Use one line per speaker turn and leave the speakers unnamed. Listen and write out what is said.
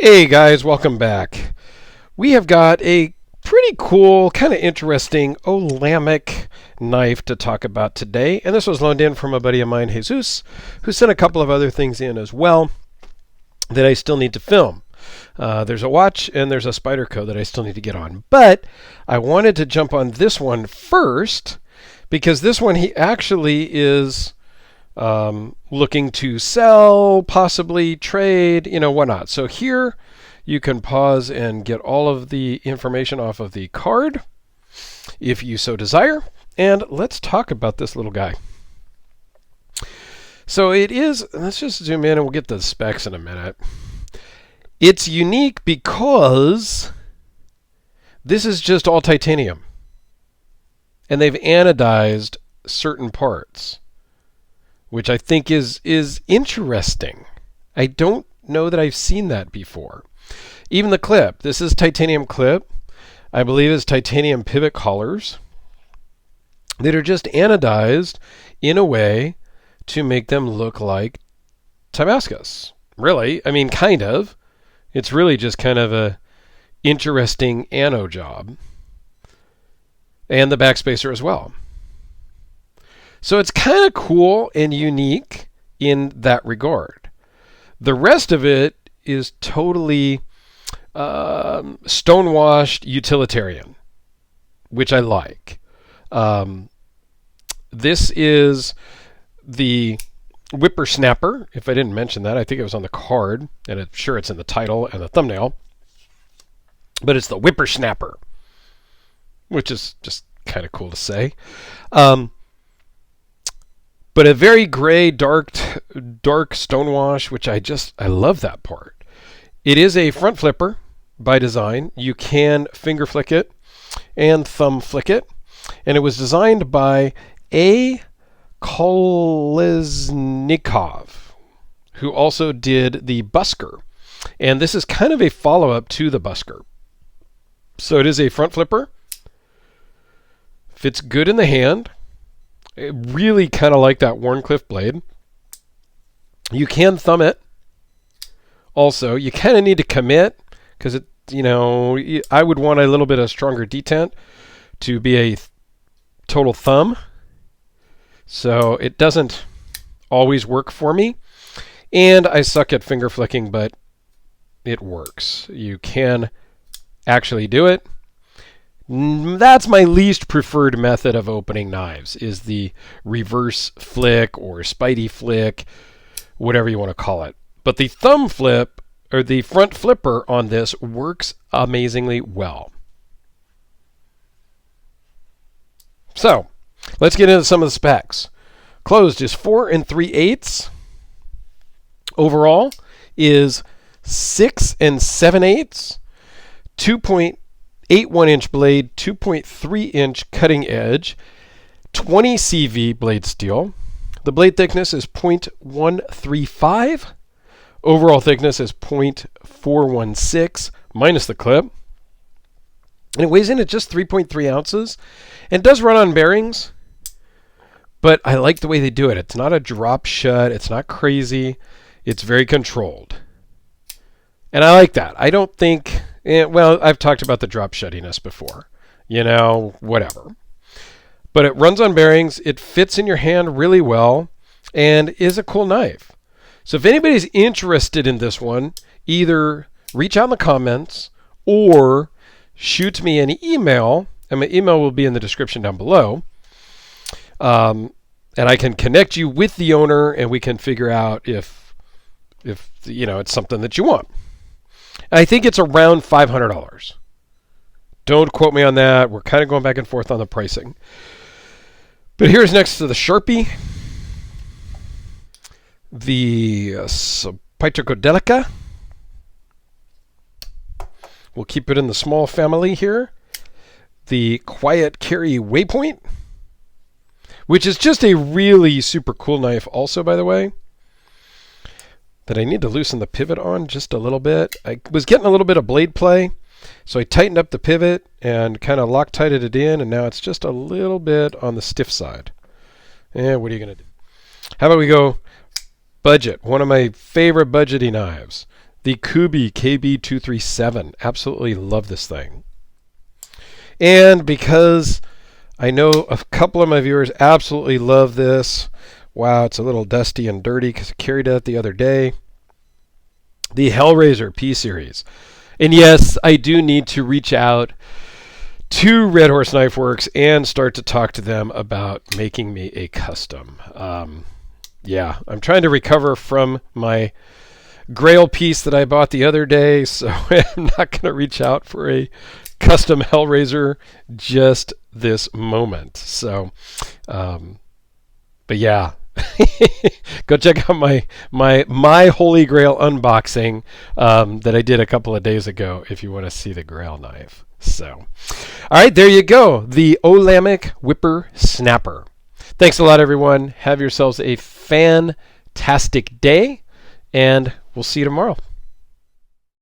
Hey guys, welcome back. We have got a pretty cool, kind of interesting Olamic knife to talk about today. And this was loaned in from a buddy of mine, Jesus, who sent a couple of other things in as well that I still need to film. There's a watch and there's a Spyderco that I still need to get on. But I wanted to jump on this one first because this one he actually is looking to sell, possibly trade, whatnot. So here you can pause and get all of the information off of the card if you so desire. And let's talk about this little guy. So it is, let's just zoom in and we'll get the specs in a minute. It's unique because this is just all titanium. And they've anodized certain parts, which I think is interesting. I don't know that I've seen that before. Even the clip. This is titanium clip. I believe it's titanium pivot collars that are just anodized in a way to make them look like Tabascus. Really, I mean, kind of. It's really just kind of a interesting ano job. And the backspacer as well. So it's kind of cool and unique in that regard. The rest of it is totally stonewashed utilitarian, which I like. This is the WhipperSnapper. If I didn't mention that, I think it was on the card, and I'm sure it's in the title and the thumbnail. But it's the WhipperSnapper, which is just kind of cool to say. But a very gray, dark stonewash, which I love that part. It is a front flipper by design. You can finger flick it and thumb flick it. And it was designed by A. Kolesnikov, who also did the Busker. And this is kind of a follow-up to the Busker. So it is a front flipper. Fits good in the hand. I really kind of like that Wharncliffe blade. You can thumb it. Also, you kind of need to commit because I would want a little bit of stronger detent to be a total thumb. So it doesn't always work for me. And I suck at finger flicking, but it works. You can actually do it. That's my least preferred method of opening knives, is the reverse flick or Spidey flick, whatever you want to call it. But the thumb flip, or the front flipper on this, works amazingly well. So, let's get into some of the specs. Closed is 4 3/8. Overall is 6 7/8. 2.81-inch blade, 2.3-inch cutting edge, 20 CV blade steel. The blade thickness is 0.135. Overall thickness is 0.416 minus the clip. And it weighs in at just 3.3 ounces. And does run on bearings, but I like the way they do it. It's not a drop shut. It's not crazy. It's very controlled. And I like that. I don't think... well, I've talked about the drop shuttiness before. Whatever. But it runs on bearings. It fits in your hand really well and is a cool knife. So if anybody's interested in this one, either reach out in the comments or shoot me an email. And my email will be in the description down below. And I can connect you with the owner and we can figure out if it's something that you want. I think it's around $500. Don't quote me on that. We're kind of going back and forth on the pricing. But here's next to the Sharpie, the Spyderco. We'll keep it in the small family here. The Quiet Carry Waypoint, which is just a really super cool knife also, by the way. That I need to loosen the pivot on just a little bit. I was getting a little bit of blade play, so I tightened up the pivot and kind of Loctited it in, and now it's just a little bit on the stiff side. And what are you going to do? How about we go budget? One of my favorite budgety knives. the Kubi KB237. Absolutely love this thing. And because I know a couple of my viewers absolutely love this. Wow, it's a little dusty and dirty because I carried it the other day. The Hellraiser P-Series. And yes, I do need to reach out to Red Horse Knife Works and start to talk to them about making me a custom. Yeah, I'm trying to recover from my Grail piece that I bought the other day, so I'm not going to reach out for a custom Hellraiser just this moment. So, but yeah, go check out my Holy Grail unboxing that I did a couple of days ago if you want to see the Grail knife. So, all right, there you go. The Olamic WhipperSnapper. Thanks a lot, everyone. Have yourselves a fantastic day, and we'll see you tomorrow.